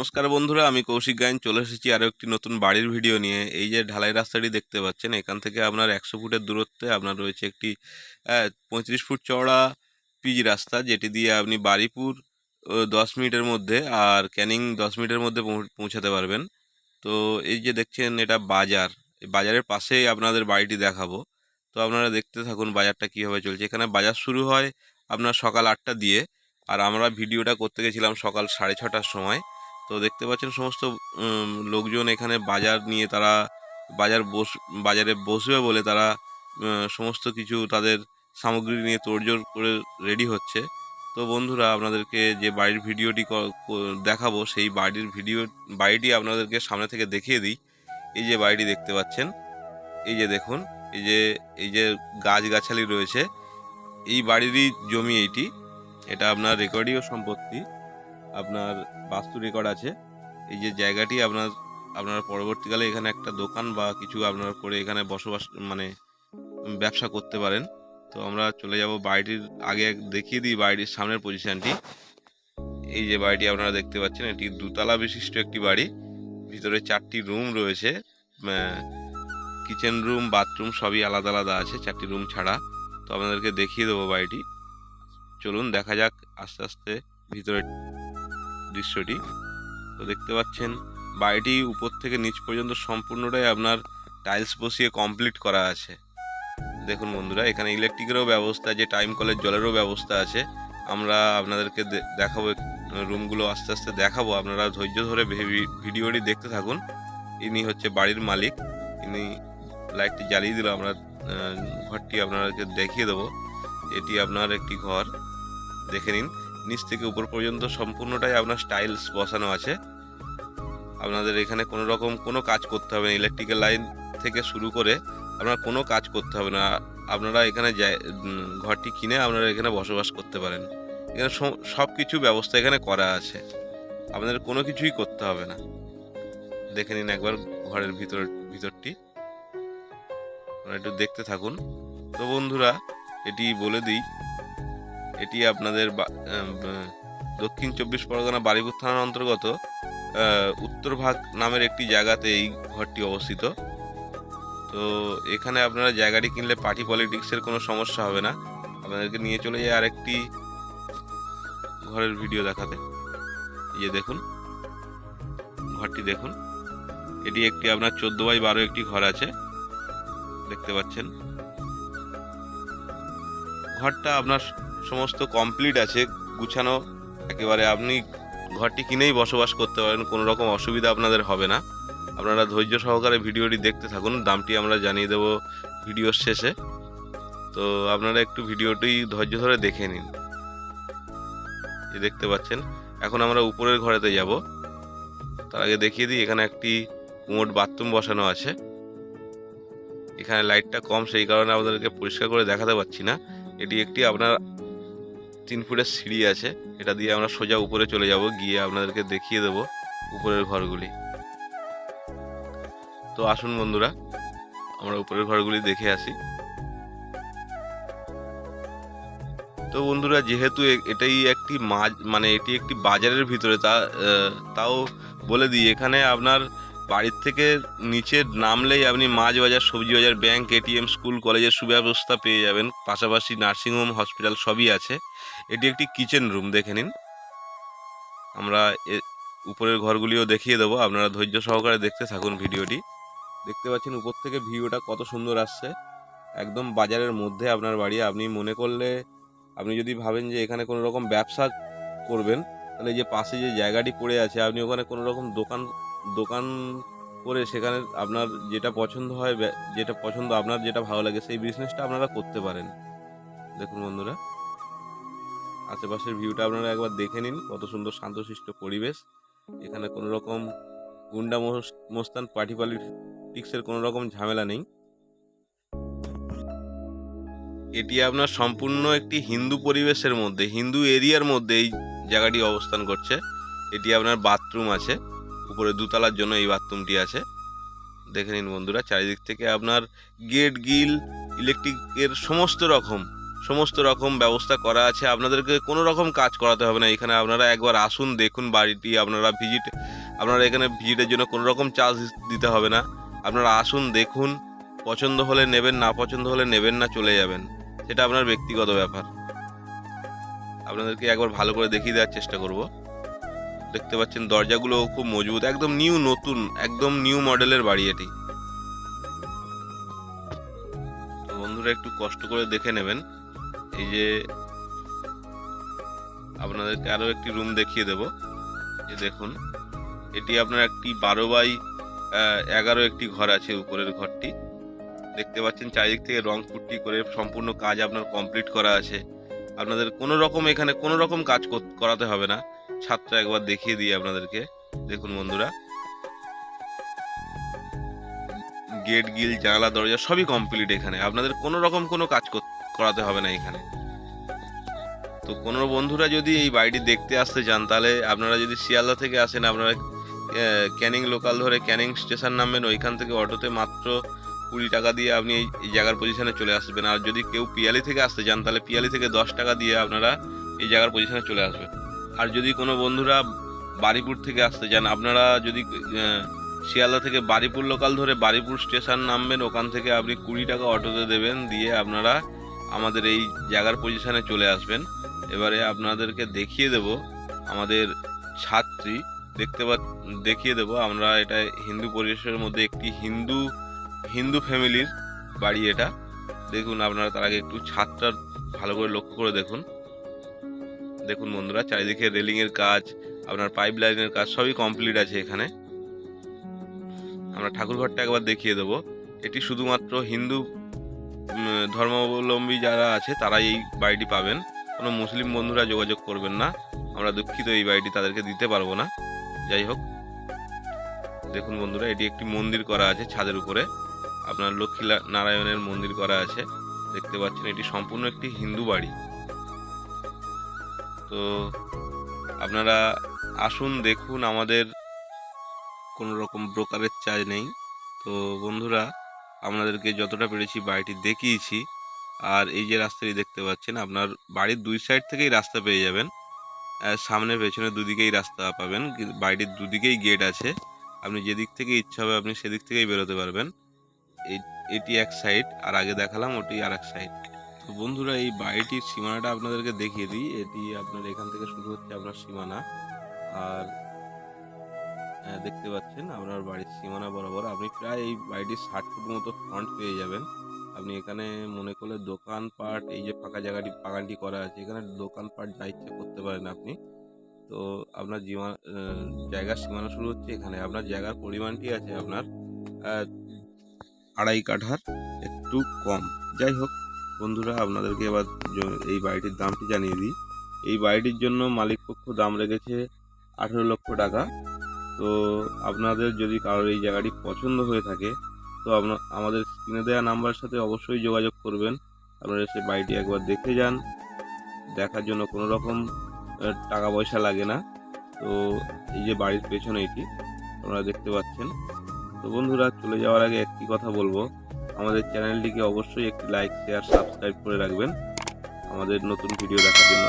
নমস্কার বন্ধুরা, আমি কৌশিক গায়েন চলে এসেছি আরও একটি নতুন বাড়ির ভিডিও নিয়ে। এই যে ঢালাই রাস্তাটি দেখতে পাচ্ছেন, এখান থেকে আপনার 100 ফুটের দূরত্বে আপনার রয়েছে একটি 35 ফুট চওড়া পিচ রাস্তা, যেটি দিয়ে আপনি বারুইপুর 10 মিনিটের মধ্যে আর ক্যানিং 10 মিনিটের মধ্যে পৌঁছাতে পারবেন। তো এই যে দেখছেন, এটা বাজার। এই বাজারের পাশেই আপনাদের বাড়িটি দেখাবো। তো আপনারা দেখতে থাকুন বাজারটা কীভাবে চলছে। এখানে বাজার শুরু হয় আপনার সকাল 8টা দিয়ে, আর আমরা ভিডিওটা করতে গেছিলাম সকাল 6:30টার সময়। তো দেখতে পাচ্ছেন সমস্ত লোকজন এখানে বাজার নিয়ে তারা বাজারে বসবে বলে তারা সমস্ত কিছু তাদের সামগ্রী নিয়ে তোড়জোড় করে রেডি হচ্ছে। তো বন্ধুরা, আপনাদেরকে যে বাড়ির ভিডিওটি দেখাবো, সেই বাড়িটি আপনাদেরকে সামনে থেকে দেখিয়ে দিই। এই যে বাড়িটি দেখতে পাচ্ছেন, এই যে দেখুন, এই যে গাছগাছালি রয়েছে, এই বাড়িরই জমি এইটি। এটা আপনার রেকর্ডীয় সম্পত্তি, আপনার বাস্তু রেকর্ড আছে। এই যে জায়গাটি আপনারা পরবর্তীকালে এখানে একটা দোকান বা কিছু আপনারা করে এখানে বসবাস ব্যবসা করতে পারেন। তো আমরা চলে যাব বাড়িটির আগে, দেখিয়ে দিই বাড়িটির সামনের পজিশনটি। এই যে বাড়িটি আপনারা দেখতে পাচ্ছেন, এটি দুতলা বিশিষ্ট একটি বাড়ি। ভিতরে 4টি রুম রয়েছে, কিচেন রুম, বাথরুম সবই আলাদা আলাদা আছে, 4টি রুম ছাড়া। তো আপনাদেরকে দেখিয়ে দেবো বাড়িটি। চলুন দেখা যাক আস্তে আস্তে ভিতরের দৃশ্যটি। তো দেখতে পাচ্ছেন বাড়িটি উপর থেকে নিচ পর্যন্ত সম্পূর্ণটাই আপনার টাইলস বসিয়ে কমপ্লিট করা আছে। দেখুন বন্ধুরা, এখানে ইলেকট্রিকেরও ব্যবস্থা আছে, টাইম কলের জলেরও ব্যবস্থা আছে। আমরা আপনাদেরকে দেখাবো, রুমগুলো আস্তে আস্তে দেখাবো। আপনারা ধৈর্য ধরে ভিডিওটি দেখতে থাকুন। ইনি হচ্ছে বাড়ির মালিক। ইনি লাইটটি জ্বালিয়ে দিল। আমরা ঘরটি আপনাদেরকে দেখিয়ে দেবো। এটি আপনার একটি ঘর, দেখে নিন। নিচ থেকে উপর পর্যন্ত সম্পূর্ণটাই আপনার টাইলস বসানো আছে। আপনাদের এখানে কোনো রকম কোনো কাজ করতে হবে না, ইলেকট্রিক্যাল লাইন থেকে শুরু করে আপনার কোনো কাজ করতে হবে না। আপনারা এখানে ঘরটি কিনে আপনারা এখানে বসবাস করতে পারেন। এখানে সব কিছু ব্যবস্থা এখানে করা আছে, আপনাদের কোনো কিছুই করতে হবে না। দেখে নিন একবার ঘরের ভিতরটি, আপনারা একটু দেখতে থাকুন। তো বন্ধুরা, এটি বলে দিই, এটি আপনাদের দক্ষিণ 24 পরগনা বারুইপুর থানার অন্তর্গত উত্তরভাগ নামের একটি জায়গাতে এই ঘরটি অবস্থিত। তো এখানে আপনারা জায়গাটি কিনলে পার্টি পলিটিক্সের কোনো সমস্যা হবে না। আপনাদেরকে নিয়ে চলে যায় আরেকটি ঘরের ভিডিও দেখাতে। এই যে দেখুন ঘরটি, দেখুন এটি একটি আপনার 14x12 একটি ঘর আছে, দেখতে পাচ্ছেন। ঘরটা আপনার সমস্ত কমপ্লিট আছে, গুছানো একেবারে। আপনি ঘরটি কিনেই বসবাস করতে পারেন, কোনো রকম অসুবিধা আপনাদের হবে না। আপনারা ধৈর্য সহকারে ভিডিওটি দেখতে থাকুন। দামটি আমরা জানিয়ে দেব ভিডিওর শেষে। তো আপনারা একটু ভিডিওটি ধৈর্য ধরে দেখে নিন। এই দেখতে পাচ্ছেন, এখন আমরা উপরের ঘরেতে যাব। তার আগে দেখিয়ে দিই, এখানে একটি কোমোড বাথরুম বসানো আছে। এখানে লাইটটা কম, সেই কারণে আপনাদেরকে পরিষ্কার করে দেখাতে পারছি না। এটি একটি আপনার 3 ফুটের সিঁড়ি আছে, এটা দিয়ে আমরা সোজা উপরে চলে যাব, গিয়ে আপনাদেরকে দেখিয়ে দেব উপরের ঘরগুলি। তো আসুন বন্ধুরা, আমরা উপরের ঘরগুলি দেখে আসি। তো বন্ধুরা, যেহেতু এটাই একটি এটি একটি বাজারের ভিতরে, তাও বলে দিই, এখানে আপনার বাড়ির থেকে নিচে নামলেই আপনি মাছ বাজার, সবজি বাজার, ব্যাংক, এটিএম, স্কুল, কলেজের সুব্যবস্থা পেয়ে যাবেন। পাশাপাশি নার্সিংহোম, হসপিটাল সবই আছে। এটি একটি কিচেন রুম, দেখে নিন। আমরা উপরের ঘরগুলিও দেখিয়ে দেবো, আপনারা ধৈর্য সহকারে দেখতে থাকুন ভিডিওটি। দেখতে পাচ্ছেন উপর থেকে ভিউটা কত সুন্দর আসছে, একদম বাজারের মধ্যে আপনার বাড়ি। আপনি মনে করলে, আপনি যদি ভাবেন যে এখানে কোনো রকম ব্যবসা করবেন, তাহলে যে পাশে যে জায়গাটি পড়ে আছে, আপনি ওখানে কোনো রকম দোকান করে সেখানে আপনার যেটা পছন্দ হয়, আপনার যেটা ভালো লাগে, সেই বিজনেসটা আপনারা করতে পারেন। দেখুন বন্ধুরা, আশেপাশের ভিউটা আপনারা একবার দেখে নিন, কত সুন্দর শান্তশিষ্ট পরিবেশ। এখানে কোনো রকম গুন্ডা মস্তান, পার্টি পলিটিক্সের কোনো রকম ঝামেলা নেই। এটি আপনার সম্পূর্ণ একটি হিন্দু পরিবেশের মধ্যে, হিন্দু এরিয়ার মধ্যে এই জায়গাটি অবস্থান করছে। এটি আপনার বাথরুম আছে, উপরে 2তলার জন্য এই বাথরুমটি আছে। দেখে নিন বন্ধুরা, চারিদিক থেকে আপনার গেট, গিল, ইলেকট্রিকের সমস্ত রকম সমস্ত রকম ব্যবস্থা করা আছে। আপনাদেরকে কোনো রকম কাজ করাতে হবে না এখানে। আপনারা একবার আসুন, দেখুন বাড়িটি। আপনারা এখানে ভিজিটের জন্য কোনো রকম চার্জ দিতে হবে না। আপনারা আসুন, দেখুন, পছন্দ হলে নেবেন, না পছন্দ হলে নেবেন না, চলে যাবেন। সেটা আপনার ব্যক্তিগত ব্যাপার। আপনাদেরকে একবার ভালো করে দেখিয়ে দেওয়ার চেষ্টা করব। দেখতে পাচ্ছেন দরজাগুলো খুব মজবুত, একদম নতুন, একদম নিউ মডেলের বাড়ি এটি। তো বন্ধুরা একটু কষ্ট করে দেখে নেবেন। এই যে আপনাদেরকে আরও একটি রুম দেখিয়ে দেব। এই দেখুন, এটি আপনার একটি 12x11 একটি ঘর আছে। উপরের ঘরটি দেখতে পাচ্ছেন চারিদিক থেকে রং পুট্টি করে সম্পূর্ণ কাজ আপনার কমপ্লিট করা আছে। আপনাদের এখানে কোনো রকম কাজ করাতে হবে না। ছাদটা একবার দেখিয়ে দিই আপনাদেরকে। দেখুন বন্ধুরা, গেট গিল জানালা দরজা সবই কমপ্লিট। এখানে আপনাদের কোনো রকম কোনো কাজ করাতে হবে না এখানে। তো কোনো বন্ধুরা যদি এই বাড়িটি দেখতে আসতে চান, তাহলে আপনারা যদি শিয়ালদা থেকে আসেন, আপনারা ক্যানিং লোকাল ধরে ক্যানিং স্টেশন নামবেন। ওইখান থেকে অটোতে মাত্র 20 টাকা দিয়ে আপনি এই জায়গার পজিশনে চলে আসবেন। আর যদি কেউ পিয়ালি থেকে আসতে চান, তাহলে পিয়ালি থেকে 10 টাকা দিয়ে আপনারা এই জায়গার পজিশনে চলে আসবেন। আর যদি কোনো বন্ধুরা বারিপুর থেকে আসতে চান, আপনারা যদি শিয়ালদা থেকে বারিপুর লোকাল ধরে বারিপুর স্টেশন নামবেন। ওখান থেকে আপনি 20 টাকা অটোতে দেবেন, দিয়ে আপনারা আমাদের এই জায়গার পজিশনে চলে আসবেন। এবারে আপনাদেরকে দেখিয়ে দেব আমাদের ছাদটি। দেখিয়ে দেব আমরা। এটা হিন্দু পরিবেশের মধ্যে একটি হিন্দু ফ্যামিলির বাড়ি এটা। দেখুন আপনারা তার আগে একটু ছাদটা ভালো করে লক্ষ্য করে দেখুন। দেখুন বন্ধুরা, চারিদিকে রেলিংয়ের কাজ, আপনার পাইপ লাইনের কাজ সবই কমপ্লিট আছে এখানে। আমরা ঠাকুরঘরটা একবার দেখিয়ে দেব। এটি শুধুমাত্র হিন্দু ধর্মাবলম্বী যারা আছে তারাই এই বাড়িটি পাবেন। কোনো মুসলিম বন্ধুরা যোগাযোগ করবেন না, আমরা দুঃখিত, এই বাড়িটি তাদেরকে দিতে পারবো না। যাই হোক, দেখুন বন্ধুরা, এটি একটি মন্দির করা আছে ছাদের উপরে। আপনার লক্ষ্মী নারায়ণের মন্দির করা আছে। দেখতে পাচ্ছেন এটি সম্পূর্ণ একটি হিন্দু বাড়ি। তো আপনারা আসুন, দেখুন। আমাদের কোনো রকম ব্রোকারের চার্জ নেই। তো বন্ধুরা, আপনাদেরকে যতটা পেরেছি বাড়িটি দেখিয়েছি। আর এই যে রাস্তাটি দেখতে পাচ্ছেন, আপনার বাড়ির 2 সাইড থেকেই রাস্তা পেয়ে যাবেন। সামনে পেছনে দুদিকেই রাস্তা পাবেন। বাড়িটির দুদিকেই গেট আছে। আপনি যেদিক থেকে ইচ্ছা হবে আপনি সেদিক থেকেই বেরোতে পারবেন। এটি এক সাইড, আর আগে দেখালাম ওটি আর এক সাইড। তো বন্ধুরা, এই বাড়িটির সীমানাটা আপনাদেরকে দেখিয়ে দিই। এটি আপনার এখান থেকে শুরু হচ্ছে আপনার সীমানা। আর দেখতে পাচ্ছেন আপনার বাড়ির সীমানা বরাবর আপনি প্রায় এই বাড়িটির 60 ফুট মতো ফ্রন্ট পেয়ে যাবেন। আপনি এখানে মনে করলে দোকানপাট, এই যে ফাঁকা বাগানটি করা আছে, এখানে দোকানপাট যা ইচ্ছে করতে পারেন আপনি। তো আপনার জায়গার সীমানা শুরু হচ্ছে এখানে। আপনার জায়গার পরিমাণটি আছে আপনার 2.5 কাঠার একটু কম। যাই হোক বন্ধুরা, আপনাদেরকে এবার এই বাড়িটির দামটি জানিয়ে দিই। এই বাড়িটির জন্য মালিকপক্ষ দাম রেখেছে 18 লক্ষ টাকা। তো আপনাদের যদি কারোর এই জায়গাটি পছন্দ হয়ে থাকে, তো আমাদের স্ক্রিনে দেওয়া নাম্বারের সাথে অবশ্যই যোগাযোগ করবেন। আপনারা এসে বাড়িটি একবার দেখে যান। দেখার জন্য কোনো রকম টাকা পয়সা লাগে না। তো এই যে বাড়ির পেছনে এটি আপনারা দেখতে পাচ্ছেন। তো বন্ধুরা, চলে যাওয়ার আগে একটি কথা বলবো, আমাদের চ্যানেলটিকে অবশ্যই একটি লাইক, শেয়ার, সাবস্ক্রাইব করে রাখবেন আমাদের নতুন ভিডিও দেখার জন্য।